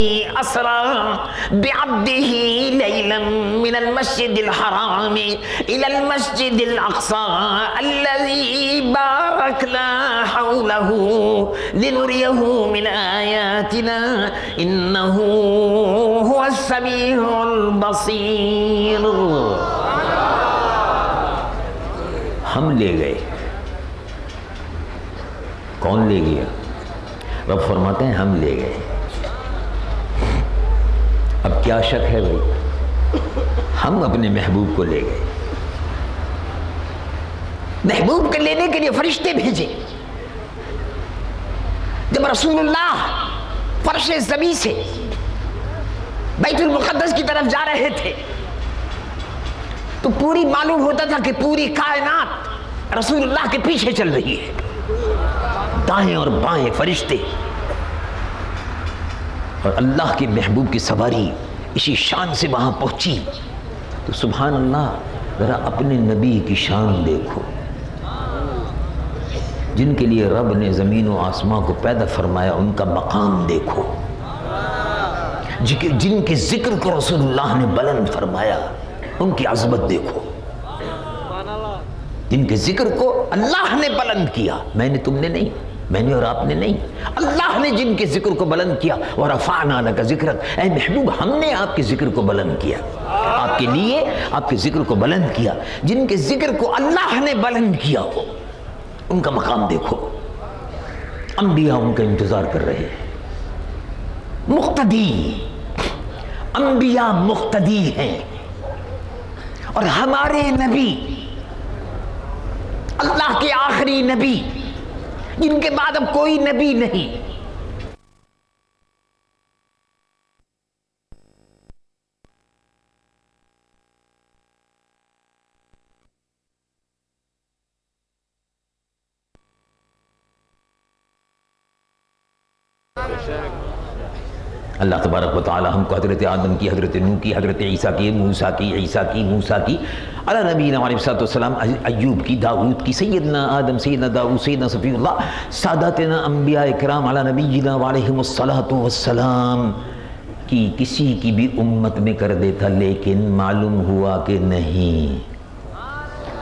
أسرى بعبده ليلا من المسجد الحرام إلى المسجد الأقصى الذي باركنا حوله لنريه من آياتنا إنه هو السميع البصير. ہم لے گئے. کون لے گیا؟ رب فرماتے ہیں ہم لے گئے. اب کیا شک ہے بھائی؟ ہم اپنے محبوب کو لے گئے. محبوب کو لینے کے لیے فرشتے بھیجے. جب رسول اللہ فرش زمین سے بیت المقدس کی طرف جا رہے تھے تو پوری معلوم ہوتا تھا کہ پوری کائنات رسول اللہ کے پیچھے چل رہی ہے. دائیں اور بائیں فرشتے. اور اللہ کے محبوب کی سواری اسی شان سے وہاں پہنچی تو سبحان اللہ، ذرا اپنے نبی کی شان دیکھو، جن کے لیے رب نے زمین و آسمان کو پیدا فرمایا، ان کا مقام دیکھو، جن کے ذکر کو رسول اللہ نے بلند فرمایا، ان کی عظمت دیکھو. جن کے ذکر کو اللہ نے بلند کیا، میں نے، تم نے نہیں، میں نے اور آپ نے نہیں، اللہ نے جن کے ذکر کو بلند کیا. وَرَفَعْنَا لَكَ ذِكْرَكَ، اے محبوب ہم نے آپ کے ذکر کو بلند کیا، آپ کے لیے آپ کے ذکر کو بلند کیا. جن کے ذکر کو اللہ نے بلند کیا ہو ان کا مقام دیکھو. انبیاء ان کا انتظار کر رہے ہیں. مقتدی، انبیاء مقتدی ہیں، اور ہمارے نبی اللہ کے آخری نبی جن کے بعد اب کوئی نبی نہیں. اللہ تبارک و تعالی ہم کو حضرت آدم کی، حضرت نوح کی، حضرت عیسیٰ کی، موسیٰ کی، عیسیٰ کی، موسیٰ کی، علی نبینا علیہ السلام، ایوب کی، داؤد کی، سیدنا آدم، سیدنا داؤد، سیدنا صفی اللہ، ساداتنا انبیاء اکرام علی نبینا علیہم السلام کی کسی کی بھی امت میں کر دیتا، لیکن معلوم ہوا کہ نہیں.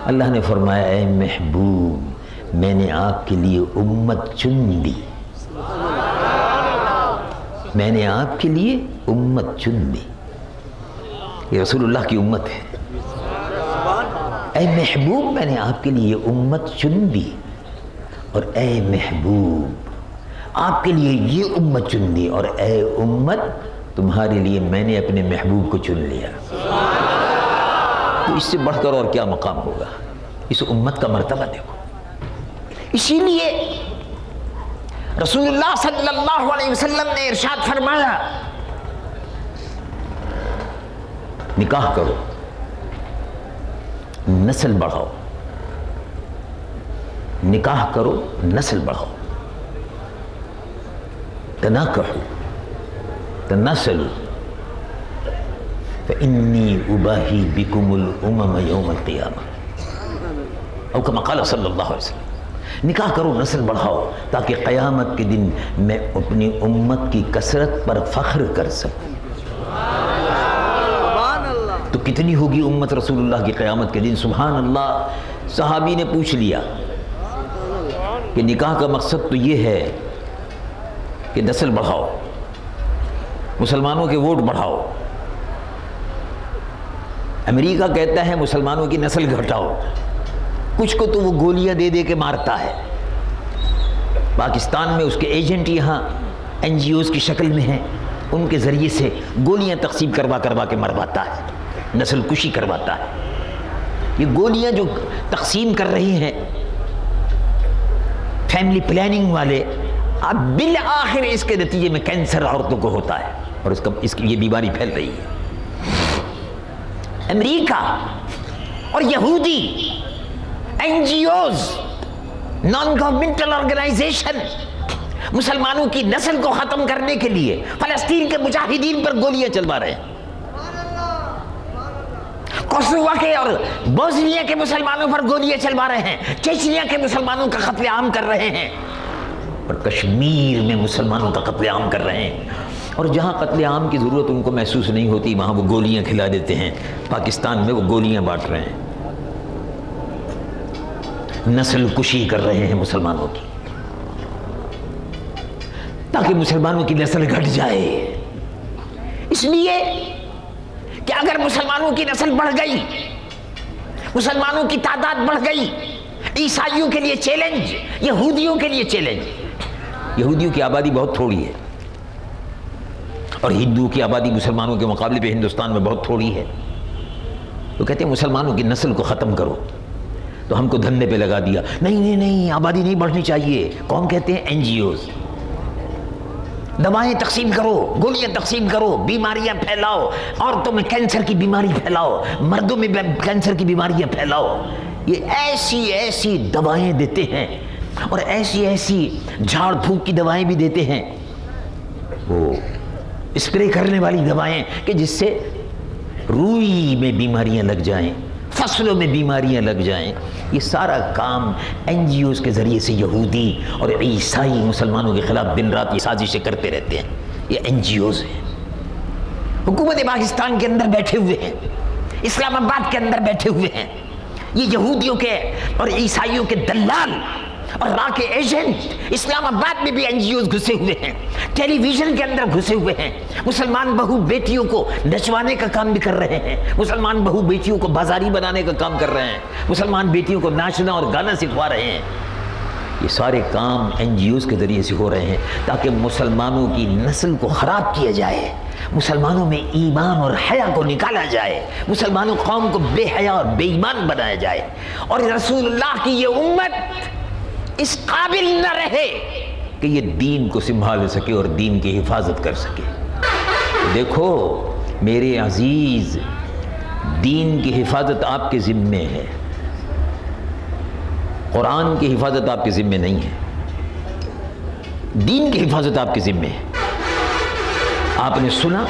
اللہ نے فرمایا اے محبوب میں نے آپ کے لیے امت چن لی، میں نے آپ کے لیے امت چن لی. یہ رسول اللہ کی امت ہے. اے محبوب میں نے آپ کے لیے امت چن لی، اور اے محبوب آپ کے لیے یہ امت چن لی، اور اے امت تمہارے لیے میں نے اپنے محبوب کو چن لیا. تو اس سے بڑھ کر اور کیا مقام ہوگا؟ اس امت کا مرتبہ دیکھو. اسی لیے رسول اللہ صلی اللہ علیہ وسلم نے ارشاد فرمایا نکاح کرو، نسل بڑھاؤ. نکاح کرو، نسل بڑھاؤ. تناکحوا تناسلوا فإنی اباہی بکم الامم یوم القیامہ، او کما قال صلی اللہ علیہ وسلم. نکاح کرو، نسل بڑھاؤ، تاکہ قیامت کے دن میں اپنی امت کی کثرت پر فخر کر سکوں. تو کتنی ہوگی امت رسول اللہ کی قیامت کے دن؟ سبحان اللہ. صحابی نے پوچھ لیا کہ نکاح کا مقصد تو یہ ہے کہ نسل بڑھاؤ، مسلمانوں کے ووٹ بڑھاؤ. امریکہ کہتا ہے مسلمانوں کی نسل گھٹاؤ. کچھ کو تو وہ گولیاں دے دے کے مارتا ہے. پاکستان میں اس کے ایجنٹ یہاں این جی اوز کی شکل میں ہیں، ان کے ذریعے سے گولیاں تقسیم کروا کے مرواتا ہے، نسل کشی کرواتا ہے. یہ گولیاں جو تقسیم کر رہی ہیں فیملی پلاننگ والے، اب بالآخر اس کے نتیجے میں کینسر عورتوں کو ہوتا ہے، اور اس کی یہ بیماری پھیل رہی ہے. امریکہ اور یہودی N G Os, non governmental organisation مسلمانوں کی نسل کو ختم کرنے کے لیے فلسطین کے مجاہدین پر گولیاں چلوا رہے ہیں. کوسووا کے اور بوسنیا کے مسلمانوں پر گولیاں چلوا رہے ہیں. چیچنیا کے مسلمانوں کا قتل عام کر رہے ہیں، اور کشمیر میں مسلمانوں کا قتل عام کر رہے ہیں. اور جہاں قتل عام کی ضرورت ان کو محسوس نہیں ہوتی وہاں وہ گولیاں کھلا دیتے ہیں. پاکستان میں وہ گولیاں بانٹ رہے ہیں، نسل کشی کر رہے ہیں مسلمانوں کی، تاکہ مسلمانوں کی نسل گھٹ جائے. اس لیے کہ اگر مسلمانوں کی نسل بڑھ گئی، مسلمانوں کی تعداد بڑھ گئی، عیسائیوں کے لیے چیلنج، یہودیوں کے لیے چیلنج. یہودیوں کی آبادی بہت تھوڑی ہے اور ہندوؤں کی آبادی مسلمانوں کے مقابلے پہ ہندوستان میں بہت تھوڑی ہے. تو کہتے ہیں مسلمانوں کی نسل کو ختم کرو. تو ہم کو دھندے پہ لگا دیا، نہیں آبادی نہیں بڑھنی چاہیے. کون کہتے ہیں؟ N G Os. دوائیں تقسیم کرو، گولیاں تقسیم کرو، بیماریاں پھیلاؤ، عورتوں میں کینسر کی بیماری پھیلاؤ، مردوں میں کینسر کی بیماریاں پھیلاؤ. یہ ایسی دوائیں دیتے ہیں اور ایسی جھاڑ پھونک کی دوائیں بھی دیتے ہیں، وہ اسپرے کرنے والی دوائیں کہ جس سے روئی میں بیماریاں لگ جائیں، فصلوں میں بیماریاں لگ جائیں. یہ سارا کام این جی اوز کے ذریعے سے یہودی اور عیسائی مسلمانوں کے خلاف دن رات یہ سازشیں کرتے رہتے ہیں. یہ این جی اوز ہیں، حکومت پاکستان کے اندر بیٹھے ہوئے ہیں، اسلام آباد کے اندر بیٹھے ہوئے ہیں. یہ یہودیوں کے اور عیسائیوں کے دلال اور راہ کے ایجنٹ اسلام آباد میں بھی این جی اوز گھسے ہوئے ہیں، ٹیلی ویژن کے اندر گھسے ہوئے ہیں. مسلمان بہو بیٹیوں کو نچوانے کا کام بھی کر رہے ہیں، مسلمان بہو بیٹیوں کو بازاری بنانے کا کام کر رہے ہیں، مسلمان بیٹیوں کو ناچنا اور گانا سکھوا رہے ہیں. یہ سارے کام این جی اوز کے ذریعے سے ہو رہے ہیں تاکہ مسلمانوں کی نسل کو خراب کیا جائے، مسلمانوں میں ایمان اور حیا کو نکالا جائے، مسلمانوں قوم کو بے حیا اور بے ایمان بنایا جائے، اور رسول اللہ کی یہ امت اس قابل نہ رہے کہ یہ دین کو سنبھال سکے اور دین کی حفاظت کر سکے. دیکھو میرے عزیز، دین کی حفاظت آپ کے ذمے ہے، قرآن کی حفاظت آپ کے ذمے نہیں ہے. دین کی حفاظت آپ کے ذمے ہے. آپ نے سنا،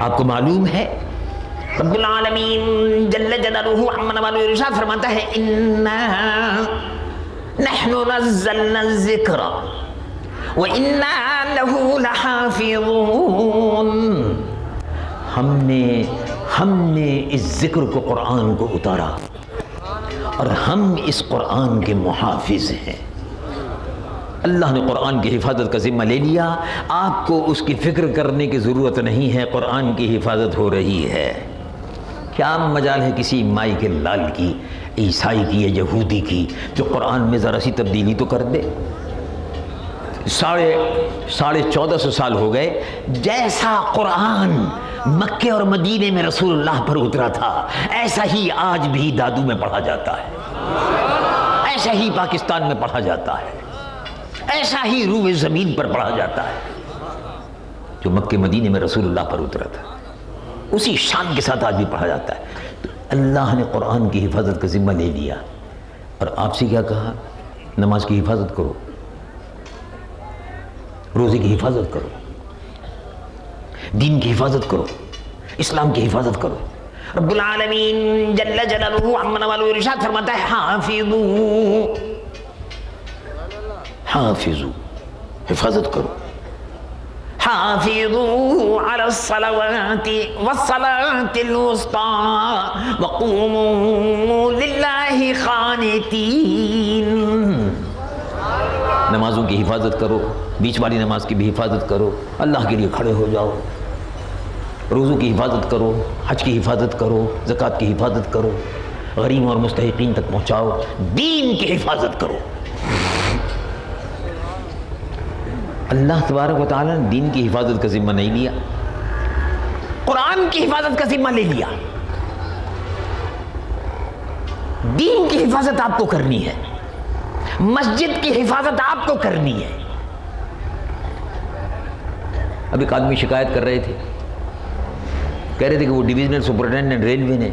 آپ کو معلوم ہے، رب العالمین جل جلالہ عما نوالہ ارشاد فرماتا ہے اِنَّا نحن نزلنا الذکر وَإِنَّا لَهُ لَحَافِظُونَ. ہم نے اس ذکر کو، قرآن کو اتارا اور ہم اس قرآن کے محافظ ہیں. اللہ نے قرآن کی حفاظت کا ذمہ لے لیا، آپ کو اس کی فکر کرنے کی ضرورت نہیں ہے، قرآن کی حفاظت ہو رہی ہے. کیا مجال ہے کسی مائی کے لال کی، عیسائی کی یا یہودی کی، جو قرآن میں ذرا سی تبدیلی تو کر دے؟ 1450 سال ہو گئے، جیسا قرآن مکے اور مدینے میں رسول اللہ پر اترا تھا ایسا ہی آج بھی دادو میں پڑھا جاتا ہے، ایسا ہی پاکستان میں پڑھا جاتا ہے، ایسا ہی روئے زمین پر پڑھا جاتا ہے جو مکے مدینے میں رسول اللہ پر اترا تھا، اسی شان کے ساتھ آج بھی پڑھا جاتا ہے. تو اللہ نے قرآن کی حفاظت کا ذمہ لے لیا اور آپ سے کیا کہا؟ نماز کی حفاظت کرو، روزے کی حفاظت کرو، دین کی حفاظت کرو، اسلام کی حفاظت کرو. رب العالمین جل جلالہ عما نوالہ ارشاد فرماتا ہے حافظو، حفاظت کرو. حافظوا علی الصلوات والصلاة الوسطى وقوموا للہ قانتین. نمازوں کی حفاظت کرو، بیچ والی نماز کی بھی حفاظت کرو، اللہ کے لیے کھڑے ہو جاؤ. روزوں کی حفاظت کرو، حج کی حفاظت کرو، زکوٰۃ کی حفاظت کرو، غریب اور مستحقین تک پہنچاؤ، دین کی حفاظت کرو. اللہ تبارک و تعالیٰ نے دین کی حفاظت کا ذمہ نہیں لیا، قرآن کی حفاظت کا ذمہ لے لیا. دین کی حفاظت آپ کو کرنی ہے، مسجد کی حفاظت آپ کو کرنی ہے. اب ایک آدمی شکایت کر رہے تھے، کہہ رہے تھے کہ وہ ڈویژنل سپرنٹینڈنٹ ریلوے نے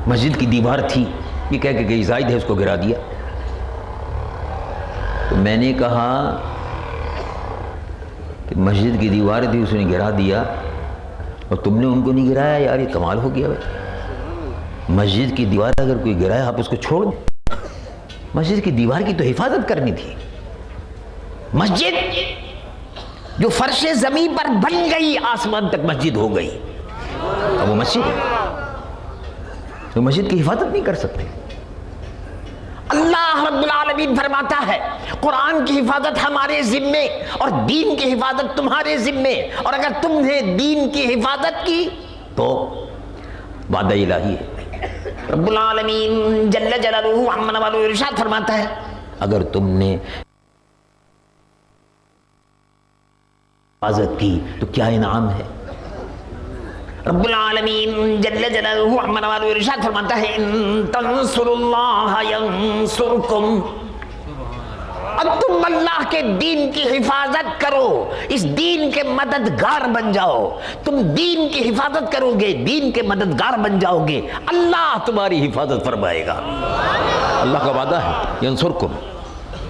مسجد کی دیوار تھی، یہ کہہ کہ زائد ہے، اس کو گرا دیا. تو میں نے کہا کہ مسجد کی دیوار تھی، اس نے گرا دیا اور تم نے ان کو نہیں گرایا؟ یار یہ کمال ہو گیا بھائی. مسجد کی دیوار اگر کوئی گرائے آپ اس کو چھوڑ دیں، مسجد کی دیوار کی تو حفاظت کرنی تھی. مسجد جو فرش زمین پر بن گئی آسمان تک مسجد ہو گئی، اب وہ مسجد ہے، تو مسجد کی حفاظت نہیں کر سکتے۔ اللہ رب العالمین فرماتا ہے قرآن کی حفاظت ہمارے ذمے اور دین کی حفاظت تمہارے ذمے، اور اگر تم نے دین کی حفاظت کی تو وعدہ الہی ہے۔ رب العالمین جل جلالہ عما نوالہ ارشاد فرماتا ہے اگر تم نے حفاظت کی تو کیا انعام ہے۔ رب العالمین جل جلالہ عما نوالہ ارشاد فرماتا ہے ان تنصروا اللہ ینصرکم، اب تم اللہ کے دین کی حفاظت کرو، اس دین کے مددگار بن جاؤ، تم دین کی حفاظت کرو گے، دین کے مددگار بن جاؤ گے، اللہ تمہاری حفاظت فرمائے گا۔ اللہ کا وعدہ ہے ینصرکم،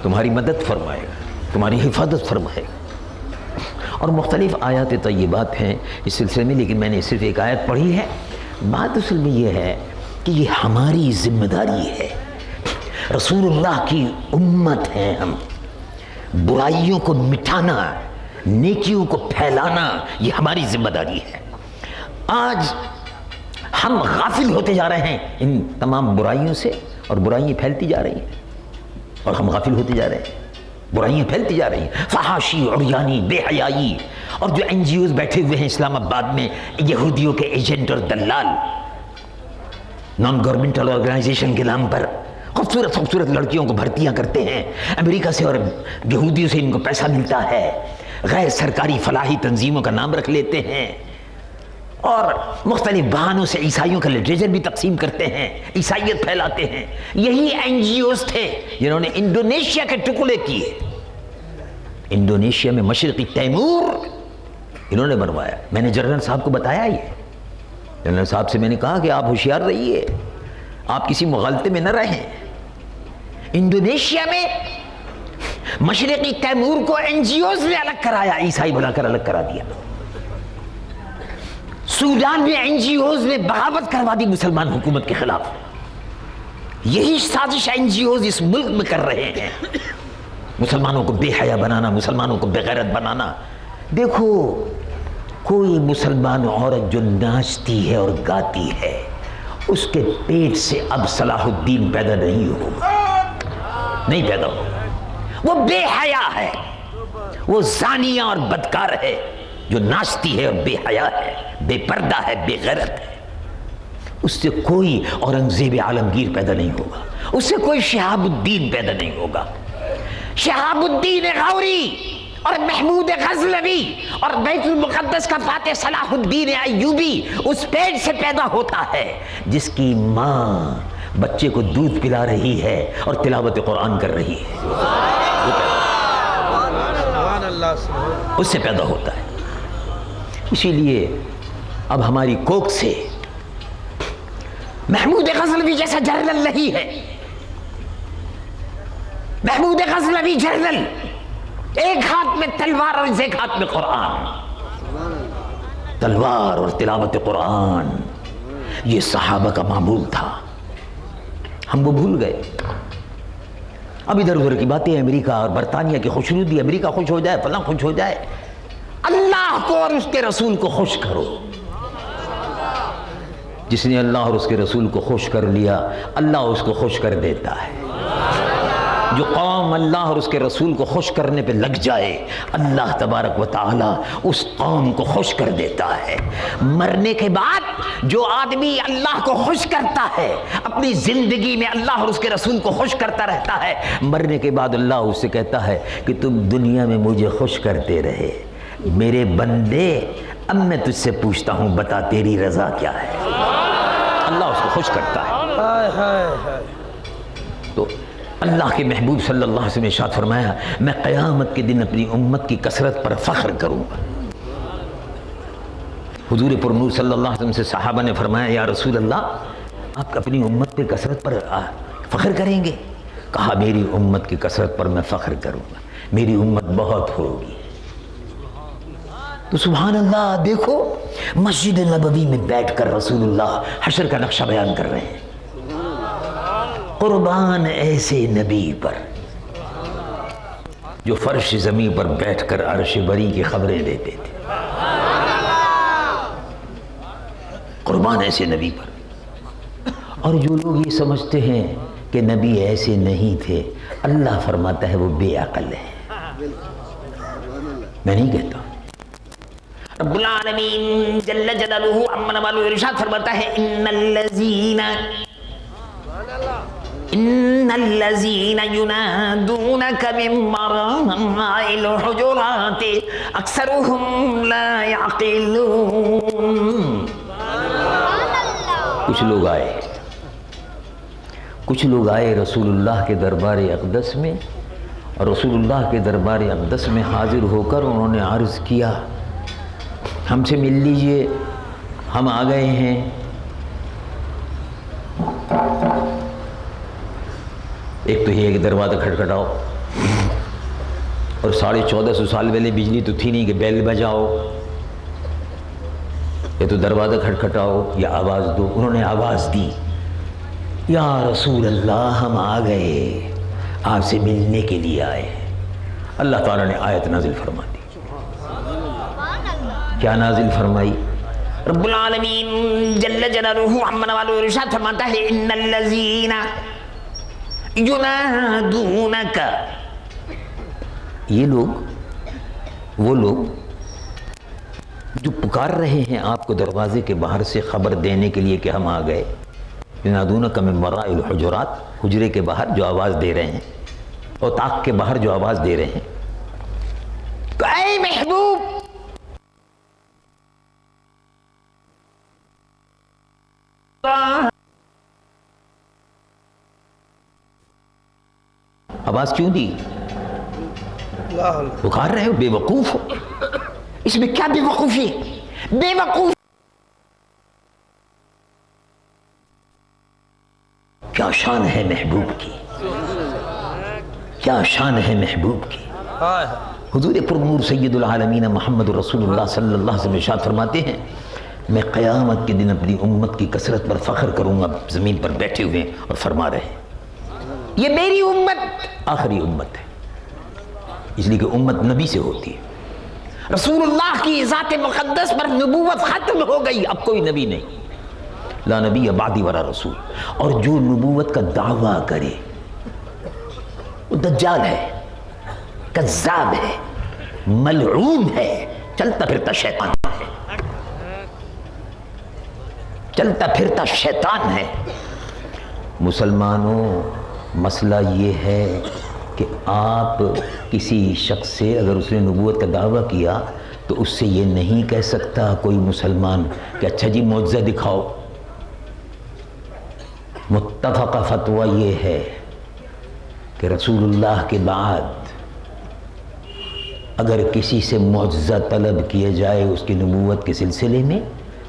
تمہاری مدد فرمائے گا، تمہاری حفاظت فرمائے گا۔ اور مختلف آیات طیبات ہیں اس سلسلے میں، لیکن میں نے صرف ایک آیت پڑھی ہے۔ بات اصل میں یہ ہے کہ یہ ہماری ذمہ داری ہے، رسول اللہ کی امت ہیں ہم، برائیوں کو مٹانا، نیکیوں کو پھیلانا یہ ہماری ذمہ داری ہے۔ آج ہم غافل ہوتے جا رہے ہیں ان تمام برائیوں سے، اور برائیاں پھیلتی جا رہی ہیں، اور ہم غافل ہوتے جا رہے ہیں، برائیاں پھیلتی جا رہی ہیں، فحاشی، عریانی، بے حیائی، اور جو این جی اوز بیٹھے ہوئے ہیں اسلام آباد میں یہودیوں کے ایجنٹ اور دلال، نان گورنمنٹل آرگنائزیشن کے نام پر خوبصورت خوبصورت لڑکیوں کو بھرتیاں کرتے ہیں امریکہ سے، اور یہودیوں سے ان کو پیسہ ملتا ہے، غیر سرکاری فلاحی تنظیموں کا نام رکھ لیتے ہیں، اور مختلف بہانوں سے عیسائیوں کا لٹریچر بھی تقسیم کرتے ہیں، عیسائیت پھیلاتے ہیں۔ یہی این جی اوز تھے جنہوں نے انڈونیشیا کے ٹکڑے کیے، انڈونیشیا میں مشرقی تیمور انہوں نے بنوایا۔ میں نے جنرل صاحب کو بتایا، یہ جنرل صاحب سے میں نے کہا کہ آپ ہوشیار رہیے، آپ کسی مغالطے میں نہ رہیں۔ انڈونیشیا میں مشرقی تیمور کو این جی اوز نے الگ کرایا، عیسائی بنا کر الگ کرا دیا۔ سوڈان میں این جی اوز نے بغاوت کروا دی مسلمان حکومت کے خلاف۔ یہی سازش این جی اوز اس ملک میں کر رہے ہیں، مسلمانوں کو بے حیا بنانا، مسلمانوں کو بے غیرت بنانا۔ دیکھو کوئی مسلمان عورت جو ناچتی ہے اور گاتی ہے اس کے پیٹ سے اب صلاح الدین پیدا نہیں ہوگا، نہیں پیدا ہوگا۔ وہ بے حیا ہے، وہ زانیہ اور بدکار ہے جو ناچتی ہے اور بے حیا ہے، بے پردہ ہے، بے غیرت ہے۔ اس سے کوئی اورنگزیب عالمگیر پیدا نہیں ہوگا، اس سے کوئی شہاب الدین پیدا نہیں ہوگا۔ شہاب الدین غوری اور محمود غزنوی اور بیت المقدس کا فاتح صلاح الدین ایوبی اس پیٹ سے پیدا ہوتا ہے جس کی ماں بچے کو دودھ پلا رہی ہے اور تلاوت قرآن کر رہی ہے، اس سے پیدا ہوتا ہے۔ اسی لیے اب ہماری کوک سے محمود غزنوی جیسا جنرل نہیں ہے۔ محمود غزنوی جنرل، ایک ہاتھ میں تلوار اور ایک ہاتھ میں قرآن، تلوار اور تلاوت قرآن، یہ صحابہ کا معمول تھا، ہم وہ بھول گئے۔ اب ادھر ادھر کی باتیں، امریکہ اور برطانیہ کی خوشنودی، امریکہ خوش ہو جائے، فلاں خوش ہو جائے۔ اللہ کو اور اس کے رسول کو خوش کرو۔ جس نے اللہ اور اس کے رسول کو خوش کر لیا اللہ اس کو خوش کر دیتا ہے۔ جو قوم اللہ اور اس کے رسول کو خوش کرنے پہ لگ جائے اللہ تبارک و تعالی اس قوم کو خوش کر دیتا ہے۔ مرنے کے بعد جو آدمی اللہ کو خوش کرتا ہے، اپنی زندگی میں اللہ اور اس کے رسول کو خوش کرتا رہتا ہے، مرنے کے بعد اللہ اس سے کہتا ہے کہ تم دنیا میں مجھے خوش کرتے رہے، میرے بندے اب میں تجھ سے پوچھتا ہوں بتا تیری رضا کیا ہے۔ اللہ اس کو خوش کرتا ہے۔ تو اللہ کے محبوب صلی اللہ علیہ وسلم نے ارشاد فرمایا میں قیامت کے دن اپنی امت کی کثرت پر فخر کروں گا۔ حضور پر نور صلی اللہ علیہ وسلم سے صحابہ نے فرمایا یا رسول اللہ آپ اپنی امت کی کثرت پر فخر کریں گے؟ کہا میری امت کی کثرت پر میں فخر کروں گا، میری امت بہت ہوگی۔ تو سبحان اللہ، دیکھو مسجد نبوی میں بیٹھ کر رسول اللہ حشر کا نقشہ بیان کر رہے ہیں۔ قربان ایسے نبی پر جو فرش زمین پر بیٹھ کر عرش بری کی خبریں لیتے تھے. قربان ایسے نبی پر. اور جو لوگ یہ سمجھتے ہیں کہ نبی ایسے نہیں تھے، اللہ فرماتا ہے وہ بے عقل ہے. میں نہیں کہتا. رب العالمین جل جلالہ عمن والو ارشاد فرماتا ہے ان الذین ینادونک من وراء الحجرات اکثرهم لا یعقلون. کچھ لوگ آئے رسول اللہ کے دربار اقدس میں، اور رسول اللہ کے دربار اقدس میں حاضر ہو کر انہوں نے عرض کیا ہم سے مل لیجئے، ہم آ گئے ہیں. ایک تو یہ کہ دروازہ کھٹکھٹاؤ، اور 1450 سال پہلے بجلی تو تھی نہیں کہ بیل بجاؤ. یہ تو دروازہ کھٹکھٹاؤ یا آواز دو. انہوں نے آواز دی یا رسول اللہ ہم آ گئے، آپ سے ملنے کے لیے آئے. اللہ تعالیٰ نے آیت نازل فرما دی. کیا نازل فرمائی؟ رب العالمین جل جلالہ عمن والو ارشاد فرماتا ہے ان الذین ینادونک. یہ لوگ، وہ لوگ جو پکار رہے ہیں آپ کو دروازے کے باہر سے خبر دینے کے لیے کہ ہم آ گئے. ینادونک من وراء الحجرات، حجرے کے باہر جو آواز دے رہے ہیں، اور طاق کے باہر جو آواز دے رہے ہیں. تو اے محبوب آواز کیوں دی؟ پکار رہے ہو، بے وقوف ہو. اس میں کیا بے وقوفی ہے؟ بے وقوف. کیا شان ہے محبوب کی، کیا شان ہے محبوب کی. حضور پرنور سید العالمین محمد رسول اللہ صلی اللہ علیہ وسلم ارشاد فرماتے ہیں میں قیامت کے دن اپنی امت کی کثرت پر فخر کروں گا. زمین پر بیٹھے ہوئے اور فرما رہے ہیں یہ میری امت آخری امت ہے، اس لیے کہ امت نبی سے ہوتی ہے. رسول اللہ کی ذات مقدس پر نبوت ختم ہو گئی، اب کوئی نبی نہیں. لا نبی بعدی ولا رسول. اور جو نبوت کا دعویٰ کرے وہ دجال ہے، کذاب ہے، ملعون ہے، چلتا پھرتا شیطان ہے، چلتا پھرتا شیطان ہے. مسلمانوں مسئلہ یہ ہے کہ آپ کسی شخص سے اگر اس نے نبوت کا دعویٰ کیا تو اس سے یہ نہیں کہہ سکتا کوئی مسلمان کہ اچھا جی معجزہ دکھاؤ. متفقہ فتویٰ یہ ہے کہ رسول اللہ کے بعد اگر کسی سے معجزہ طلب کیا جائے اس کی نبوت کے سلسلے میں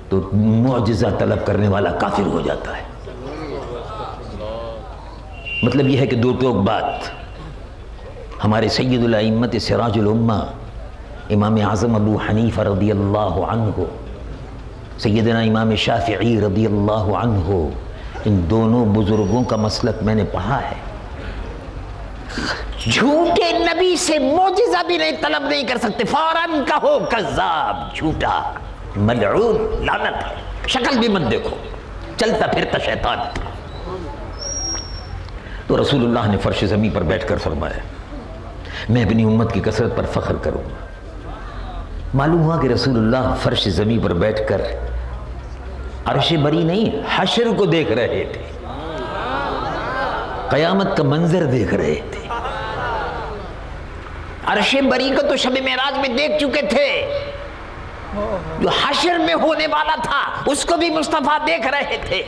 تو معجزہ طلب کرنے والا کافر ہو جاتا ہے. مطلب یہ ہے کہ دو ٹوک بات. ہمارے سید الائمت سراج الامہ امام اعظم ابو حنیفہ رضی اللہ عنہ، سیدنا امام شافعی رضی اللہ عنہ، ان دونوں بزرگوں کا مسلک میں نے پڑھا ہے. جھوٹے نبی سے معجزہ بھی نہیں طلب نہیں کر سکتے، فوراً کہو کذاب، جھوٹا، ملعون، لعنت. شکل بھی مت دیکھو، چلتا پھرتا شیطان. تو رسول اللہ نے فرش زمین پر بیٹھ کر فرمایا میں اپنی امت کی کثرت پر فخر کروں گا. معلوم ہوا کہ رسول اللہ فرش زمین پر بیٹھ کر عرش بری نہیں حشر کو دیکھ رہے تھے، قیامت کا منظر دیکھ رہے تھے. عرش بری کو تو شب معراج میں دیکھ چکے تھے، جو حشر میں ہونے والا تھا اس کو بھی مصطفیٰ دیکھ رہے تھے.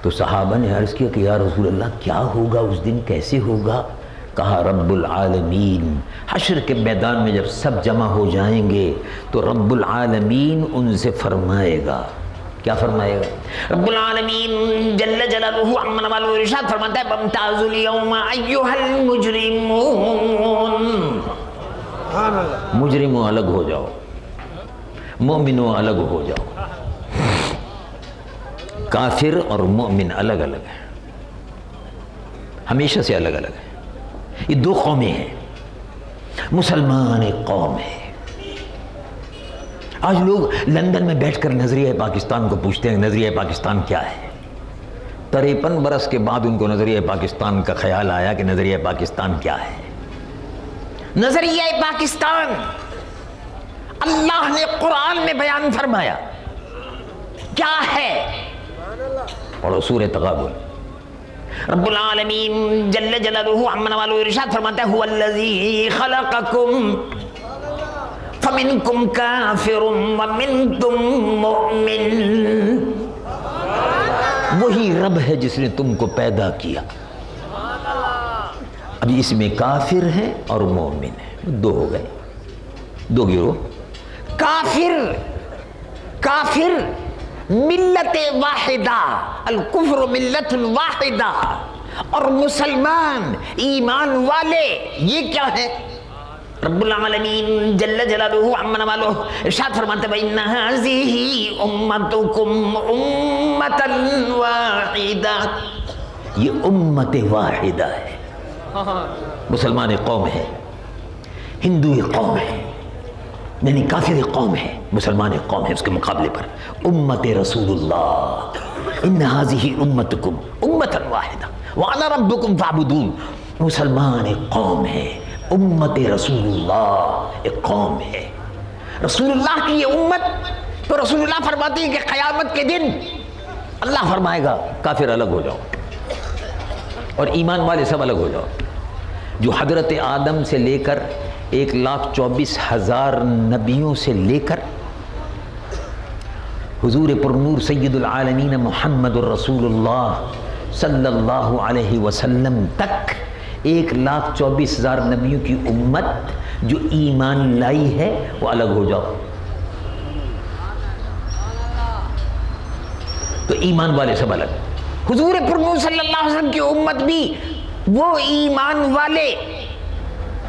تو صحابہ نے عرض کیا کہ یا رسول اللہ کیا ہوگا اس دن، کیسے ہوگا؟ کہا رب العالمین. حشر کے میدان میں جب سب جمع ہو جائیں گے تو رب العالمین ان سے فرمائے گا. کیا فرمائے گا؟ رب العالمین جل جلالہ عمن والو ارشاد فرماتا ہے وامتازوا اليوم ایھا المجرمون. مجرموں الگ ہو جاؤ، مومنوں الگ ہو جاؤ. کافر اور مومن الگ الگ ہیں، ہمیشہ سے الگ الگ ہیں. یہ دو قومیں ہیں. مسلمان ایک قوم ہے. آج لوگ لندن میں بیٹھ کر نظریہ پاکستان کو پوچھتے ہیں نظریہ پاکستان کیا ہے. 53 برس کے بعد ان کو نظریہ پاکستان کا خیال آیا کہ نظریہ پاکستان کیا ہے. نظریہ پاکستان اللہ نے قرآن میں بیان فرمایا کیا ہے. پڑھو سورہ تغابن. رب العالمین جل جلالہ عمن والو ارشاد فرماتا ہے هو الذی خلقکم فمنکم کافر ومنکم مؤمن. وہی رب ہے جس نے تم کو پیدا کیا. اب اس میں کافر ہے اور مومن ہے, دو ہو گئے, دو گروہ. کافر ملت واحدہ, الکفر ملت واحدہ, اور مسلمان ایمان والے یہ کیا ہے. رب العالمین جل جلالہ عمن والو ارشاد فرماتے ہیں وَإِنَّ هَذِهِ أُمَّتُكُمْ أُمَّةً وَاحِدَةً. یہ امت واحدہ ہے. مسلمان ایک قوم ہے, ہندو ایک قوم ہے, یعنی کافر ایک قوم ہے, مسلمان ایک قوم ہے. اس کے مقابلے پر امت رسول اللہ ان هذه امتکم امۃ واحدہ وانا ربکم فاعبدون. مسلمان ایک قوم ہے, امت رسول اللہ ایک قوم ہے. رسول اللہ کی یہ امت, تو رسول اللہ فرماتے ہیں کہ قیامت کے دن اللہ فرمائے گا کافر الگ ہو جاؤ اور ایمان والے سب الگ ہو جاؤ. جو حضرت آدم سے لے کر 1,24,000 نبیوں سے لے کر حضور پرنور سید العالمین محمد الرسول اللہ صلی اللہ علیہ وسلم تک 1,24,000 نبیوں کی امت جو ایمان لائی ہے وہ الگ ہو جاؤ. تو ایمان والے سب الگ. حضور پرنور صلی اللہ علیہ وسلم کی امت بھی وہ ایمان والے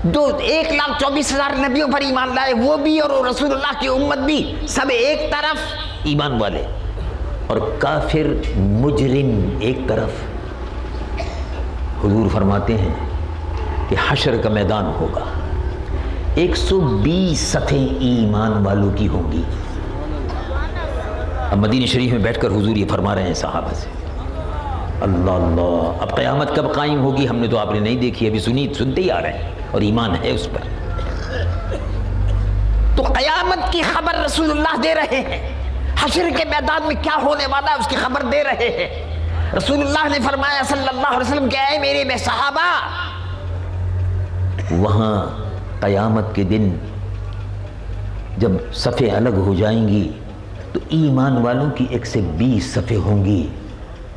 جو 1,24,000 نبیوں پر ایمان لائے وہ بھی, اور رسول اللہ کی امت بھی, سب ایک طرف ایمان والے, اور کافر مجرم ایک طرف. حضور فرماتے ہیں کہ حشر کا میدان ہوگا, 120 صفیں ایمان والوں کی ہوں گی. اب مدینہ شریف میں بیٹھ کر حضور یہ فرما رہے ہیں صحابہ سے, اللہ اللہ اب قیامت کب قائم ہوگی ہم نے تو آپ نے نہیں دیکھی, ابھی سنتے ہی آ رہے ہیں اور ایمان ہے اس پر. تو قیامت کی خبر رسول اللہ دے رہے ہیں, حشر کے میدان میں کیا ہونے والا ہے اس کی خبر دے رہے ہیں. رسول اللہ نے فرمایا صلی اللہ علیہ وسلم کہ اے میرے بے صحابہ, وہاں قیامت کے دن جب صفیں الگ ہو جائیں گی تو ایمان والوں کی 120 صفیں ہوں گی.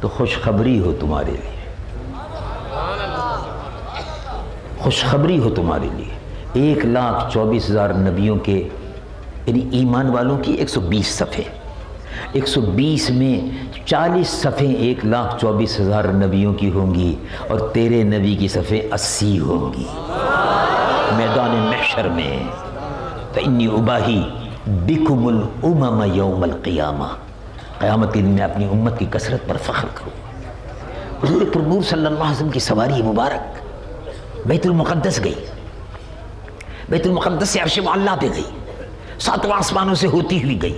تو خوشخبری ہو تمہارے لیے, خوشخبری ہو تمہارے لیے. 1,24,000 نبیوں کے یعنی ایمان والوں کی 120 صفیں, 120 میں 40 صفیں 1,24,000 نبیوں کی ہوں گی, اور تیرے نبی کی صفیں 80 ہوں گی میدان محشر میں. فإنی اباہی بکم الامم یوم القیامہ. قیامت کے دن میں اپنی امت کی کثرت پر فخر کروں. حضور پرنور صلی اللہ علیہ وسلم کی سواری مبارک بیت المقدس گئی, بیت المقدس سے عرش معلیٰ پہ گئی, 7 آسمانوں سے ہوتی ہوئی گئی,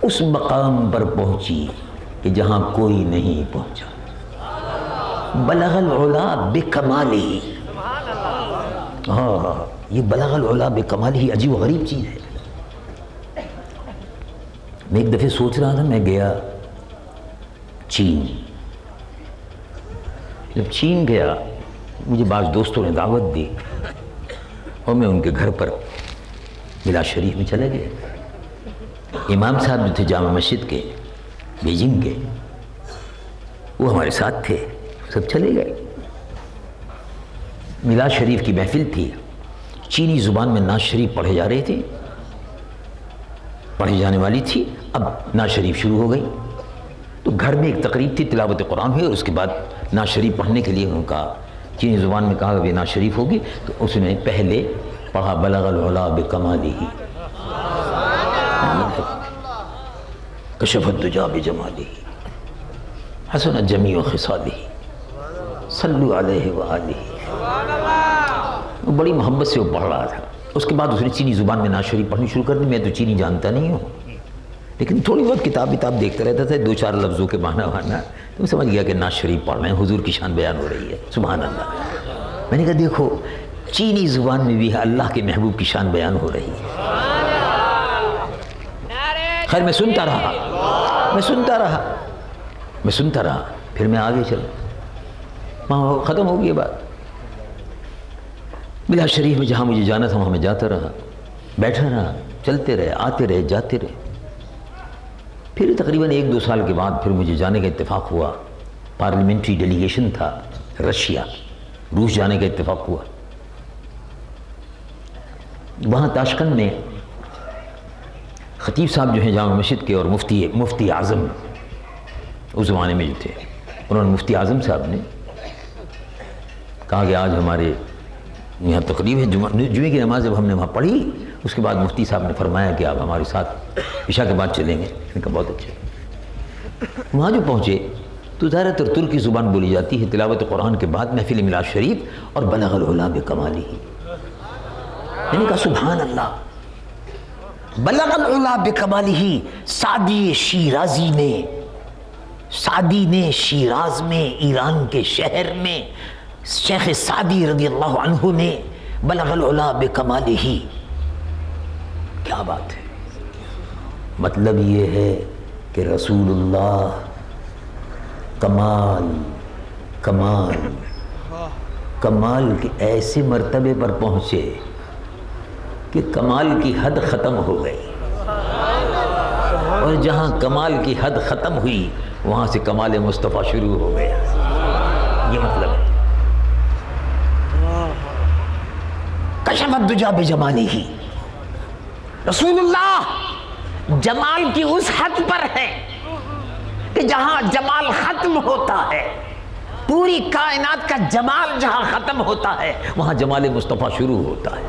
اس مقام پر پہنچی کہ جہاں کوئی نہیں پہنچا. بلغ العلا بکمالہ. ہاں یہ بلغ العلا بکمالہ عجیب و غریب چیز ہے. میں ایک دفعہ سوچ رہا تھا, میں گیا چین. جب چین گیا مجھے بعض دوستوں نے دعوت دی اور میں ان کے گھر پر ملا شریف میں چلے گئے. امام صاحب جو تھے جامع مسجد کے بیجنگ کے, وہ ہمارے ساتھ تھے, سب چلے گئے. ملا شریف کی محفل تھی, چینی زبان میں نعت شریف پڑھے جا رہے تھے, پڑھی جانے والی تھی. اب نعت شریف شروع ہو گئی تو گھر میں ایک تقریب تھی, تلاوت قرآن ہوئی, اور اس کے بعد نعت شریف پڑھنے کے لیے ان کا چینی زبان میں کہا کہ نعت شریف ہوگی. تو اس نے پہلے پڑھا بلغ العلا بکمالہ کشف الدجا بجمالہ حسن جمیع خصالہ صلو علیہ وآلہ. بڑی محبت سے وہ پڑھ رہا تھا. اس کے بعد اس نے چینی زبان میں نعت شریف پڑھنی شروع کر دی. میں تو چینی جانتا نہیں ہوں لیکن تھوڑی بہت کتاب دیکھتا رہتا تھا, 2-4 لفظوں کے معنی وارنا, تو میں سمجھ گیا کہ نعت شریف پڑھ رہے ہیں, حضور کی شان بیان ہو رہی ہے. سبحان اللہ. میں نے کہا دیکھو چینی زبان میں بھی اللہ کے محبوب کی شان بیان ہو رہی ہے. خیر میں سنتا رہا. پھر میں آگے چلا, وہاں ختم ہو گئی بات. بلا شریف میں جہاں مجھے جانا تھا وہاں میں جاتا رہا, بیٹھا رہا, چلتے رہے, آتے رہے, جاتے رہے. پھر تقریباً 1-2 سال کے بعد پھر مجھے جانے کا اتفاق ہوا. پارلیمنٹری ڈیلیگیشن تھا رشیا, روس جانے کا اتفاق ہوا. وہاں تاشقند میں خطیب صاحب جو ہیں جامع مسجد کے اور مفتی اعظم اس زمانے میں جو تھے, انہوں نے مفتی اعظم صاحب نے کہا کہ آج ہمارے یہاں تقریب ہے, جمعے کی نماز جب ہم نے وہاں پڑھی اس کے بعد مفتی صاحب نے فرمایا کہ آپ ہمارے ساتھ عشاء کے بعد چلیں گے. میں نے کہا بہت اچھا. وہاں جو پہنچے تو زیادہ تر ترکی زبان بولی جاتی ہے. تلاوت قرآن کے بعد محفل میلاد شریف اور بلغ العلا بکمالہ. میں نے کہا سبحان اللہ, بلغ العلا بکمالہ. سعدی نے شیراز میں ایران کے شہر میں شیخ سعدی رضی اللہ عنہ نے بلغ العلا بکمالہ. کیا بات ہے. مطلب یہ ہے کہ رسول اللہ کمال کے ایسے مرتبے پر پہنچے کہ کمال کی حد ختم ہو گئی, اور جہاں کمال کی حد ختم ہوئی وہاں سے کمال مصطفیٰ شروع ہو گیا. یہ مطلب ہے. کشف الدجی بجمالہ. رسول اللہ جمال کی اس حد پر ہے کہ جہاں جمال ختم ہوتا ہے, پوری کائنات کا جمال جہاں ختم ہوتا ہے وہاں جمال مصطفیٰ شروع ہوتا ہے.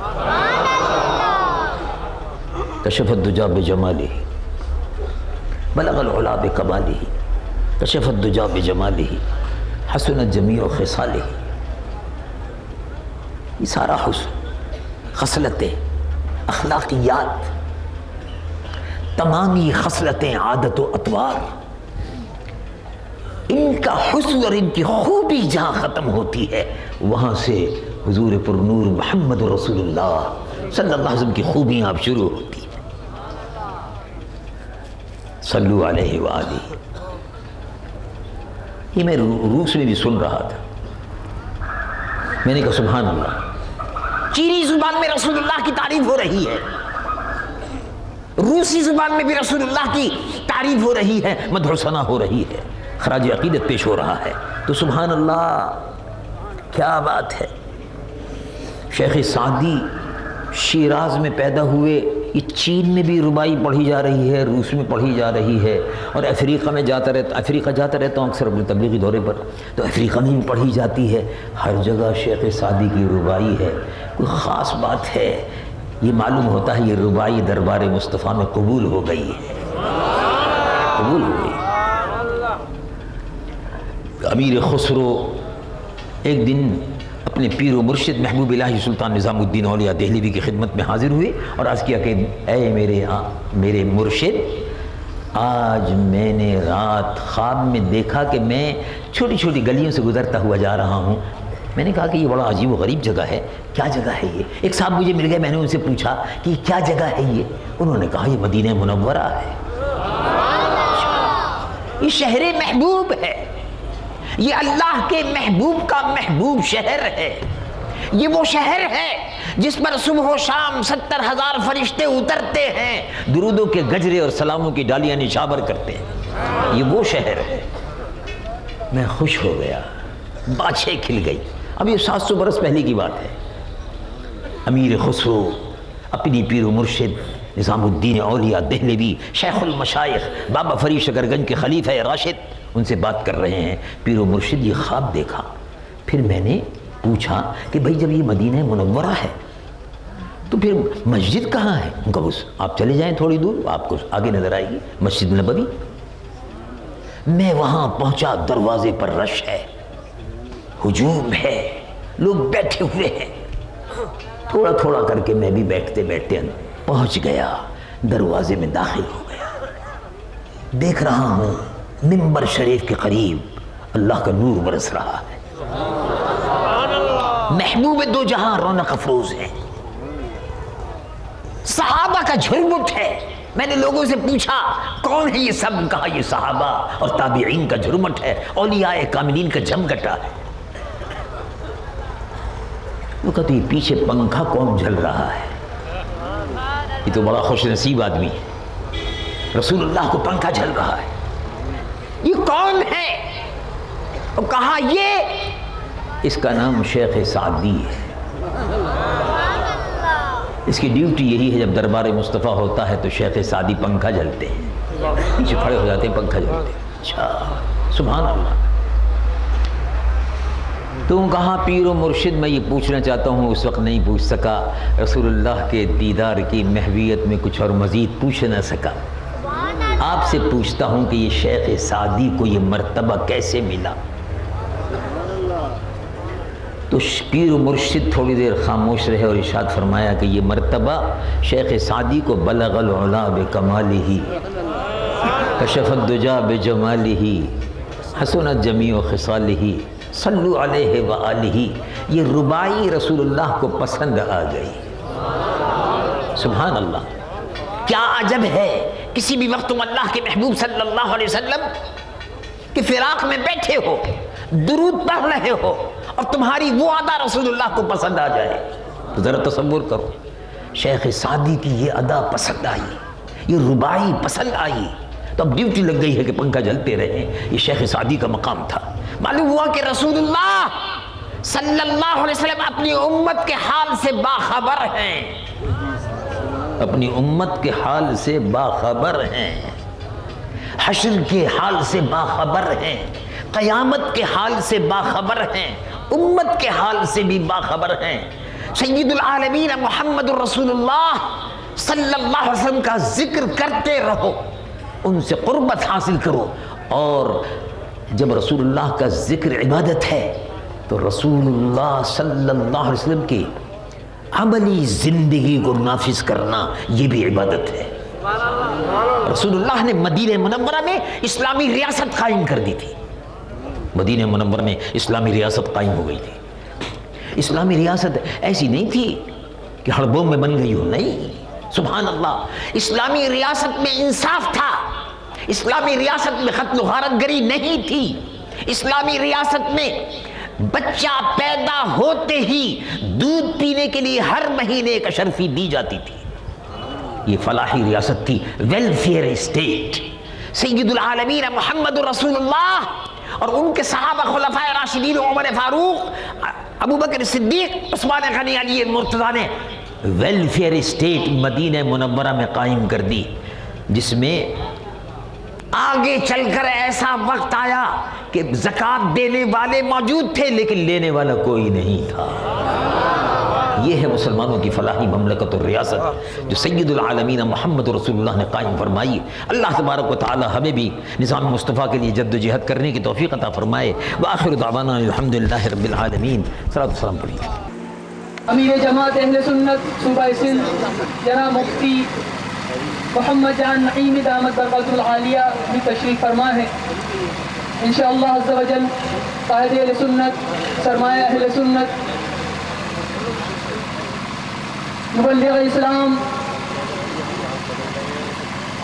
کشف الدجی بجمالہ بلغ العلا بکمالہ. کشف الدجی بجمالہ حسنت جمیع خصالہ. یہ سارا حسن, خصلتیں, اخلاقیات, تمامی خصلتیں, عادت و اطوار, ان کا حسن اور ان کی خوبی جہاں ختم ہوتی ہے وہاں سے حضور پر نور محمد رسول اللہ صلی اللہ علیہ وسلم کی خوبیاں اب شروع ہوتی ہیں. صلو علیہ وآلہ. یہ میں روس میں بھی سن رہا تھا. میں نے کہا سبحان اللہ, چینی زبان میں رسول اللہ کی تعریف ہو رہی ہے, روسی زبان میں بھی رسول اللہ کی تعریف ہو رہی ہے, مدح و ثنا ہو رہی ہے, خراج عقیدت پیش ہو رہا ہے. تو سبحان اللہ کیا بات ہے. شیخ سعدی شیراز میں پیدا ہوئے, یہ چین میں بھی ربائی پڑھی جا رہی ہے, روس میں پڑھی جا رہی ہے, اور افریقہ جاتا رہتا ہوں اکثر اپنے تبلیغی دورے پر, تو افریقہ میں بھی پڑھی جاتی ہے. ہر جگہ شیخ سعدی کی ربائی ہے. کوئی خاص بات ہے. یہ معلوم ہوتا ہے یہ ربائی دربار مصطفیٰ میں قبول ہو گئی ہے, قبول ہو گئی. امیر خسرو ایک دن اپنے پیر و مرشد محبوب الہی سلطان نظام الدین اولیاء دہلوی کی خدمت میں حاضر ہوئے اور عرض کیا کہ اے میرے مرشد, آج میں نے رات خواب میں دیکھا کہ میں چھوٹی چھوٹی گلیوں سے گزرتا ہوا جا رہا ہوں. میں نے کہا کہ یہ بڑا عجیب و غریب جگہ ہے, کیا جگہ ہے یہ؟ ایک صاحب مجھے مل گئے, میں نے ان سے پوچھا کہ کیا جگہ ہے یہ؟ انہوں نے کہا یہ مدینہ منورہ ہے, یہ شہر محبوب ہے, یہ اللہ کے محبوب کا محبوب شہر ہے. یہ وہ شہر ہے جس پر صبح و شام 70,000 فرشتے اترتے ہیں, درودوں کے گجرے اور سلاموں کی ڈالیاں نشابر کرتے ہیں. یہ وہ شہر ہے. میں خوش ہو گیا, باتیں کھل گئی. اب یہ 700 برس پہلے کی بات ہے. امیر خسرو اپنی پیر و مرشد نظام الدین اولیاء دہلوی شیخ المشائخ بابا فرید شکرگنج کے خلیفہ راشد, ان سے بات کر رہے ہیں. پیر و مرشد یہ خواب دیکھا. پھر میں نے پوچھا کہ بھئی جب یہ مدینہ منورہ ہے تو پھر مسجد کہاں ہے؟ ان کا بس آپ چلے جائیں تھوڑی دور, آپ کو آگے نظر آئے گی مسجد نبوی. میں وہاں پہنچا, دروازے پر رش ہے, ہجوم ہے, لوگ بیٹھے ہوئے ہیں. تھوڑا تھوڑا کر کے میں بھی بیٹھتے بیٹھتے پہنچ گیا، دروازے میں داخل ہو گیا، دیکھ رہا ہوں منبر شریف کے قریب اللہ کا نور برس رہا ہے، محبوب دو جہاں رونق افروز ہے، صحابہ کا جھرمٹ ہے۔ میں نے لوگوں سے پوچھا کون ہے یہ سب؟ کہا یہ صحابہ اور تابعین کا جھرمٹ ہے، اولیاء کاملین کا جمگٹا ہے۔ وہ کہتے ہیں پیچھے پنکھا کون جھل رہا ہے؟ یہ تو بڑا خوش نصیب آدمی ہے، رسول اللہ کو پنکھا جھل رہا ہے، یہ کون ہے؟ اور کہا یہ، اس کا نام شیخ سعدی ہے، اس کی ڈیوٹی یہی ہے جب دربار مصطفیٰ ہوتا ہے تو شیخ سعدی پنکھا جلتے ہیں، پیچھے کھڑے ہو جاتے ہیں پنکھا جلتے ہیں۔ اچھا سبحان اللہ۔ تم کہاں پیر و مرشد؟ میں یہ پوچھنا چاہتا ہوں، اس وقت نہیں پوچھ سکا، رسول اللہ کے دیدار کی محویت میں کچھ اور مزید پوچھ نہ سکا۔ آپ سے پوچھتا ہوں کہ یہ شیخ سعدی کو یہ مرتبہ کیسے ملا؟ تو پیر و مرشد تھوڑی دیر خاموش رہے اور ارشاد فرمایا کہ یہ مرتبہ شیخ سعدی کو بلغ العلا بکمالہ، کشف الدجا بجمالہ، حسنت جمیع خصالہ، صلو علیہ وآلہ، یہ ربائی رسول اللہ کو پسند آ گئی۔ سبحان اللہ، کیا عجب ہے، کسی بھی وقت تم اللہ کے محبوب صلی اللہ علیہ وسلم کے فراق میں بیٹھے ہو، درود پڑھ رہے ہو اور تمہاری وہ ادا رسول اللہ کو پسند آ جائے تو ذرا تصور کرو، شیخ سعدی کی یہ ادا پسند آئی، یہ ربائی پسند آئی، تو اب ڈیوٹی لگ گئی ہے کہ پنکھا جلتے رہے۔ یہ شیخ سعدی کا مقام تھا۔ معلوم ہوا کہ رسول اللہ صلی اللہ علیہ وسلم اپنی امت کے حال سے باخبر ہیں، اپنی امت کے حال سے باخبر ہیں، حشر کے حال سے باخبر ہیں، قیامت کے حال سے باخبر ہیں، امت کے حال سے بھی باخبر ہیں۔ سید العالمین محمد الرسول اللہ صلی اللہ علیہ وسلم کا ذکر کرتے رہو، ان سے قربت حاصل کرو، اور جب رسول اللہ کا ذکر عبادت ہے تو رسول اللہ صلی اللہ علیہ وسلم کی عملی زندگی کو نافذ کرنا یہ بھی عبادت ہے۔ رسول اللہ نے مدینہ منورہ میں اسلامی ریاست قائم کر دی تھی، مدینہ منورہ میں اسلامی ریاست قائم ہو گئی تھی۔ اسلامی ریاست ایسی نہیں تھی کہ ہڑبوں میں بن گئی ہو، نہیں، سبحان اللہ، اسلامی ریاست میں انصاف تھا، اسلامی ریاست میں قتل و غارت گری نہیں تھی، اسلامی ریاست میں بچہ پیدا ہوتے ہی دودھ پینے کے لیے ہر مہینے ایک اشرفی دی جاتی تھی۔ یہ فلاحی ریاست تھی، ویلفیئر اسٹیٹ۔ سید العالمین محمد رسول اللہ اور ان کے صحابہ خلفائے راشدین عمر فاروق، ابو بکر صدیق، عثمان غنی، علی مرتضیٰ نے ویلفیئر اسٹیٹ مدینہ منورہ میں قائم کر دی، جس میں آگے چل کر ایسا وقت آیا کہ زکوٰۃ دینے والے موجود تھے لیکن لینے والا کوئی نہیں تھا۔ یہ ہے مسلمانوں کی فلاحی مملکت اور ریاست جو سید العالمین محمد رسول اللہ نے قائم فرمائی۔ اللہ تبارک و تعالی ہمیں بھی نظام مصطفیٰ کے لیے جد و جہد کرنے کی توفیق عطا فرمائے۔ وآخر دعوانا الحمدللہ رب العالمین۔ صلاۃ و سلام پڑھیے۔ امیر جماعت اہل سنت صوبہ سندھ جناب مفتی محمد جان نعیمی دامت برکاتہ العالیہ بھی تشریف فرما ہے۔ انشاءاللہ عز و جل قائد اہل سنت، سرمایہ اہل سنت، مبلغ اسلام،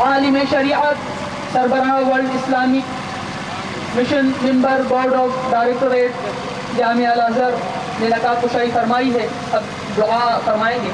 عالم شریعت، سربراہ world Islamic mission, member board of directorate جامعہ الازہر نے نقاب کشائی فرمائی ہے، اب دعا فرمائیں گے۔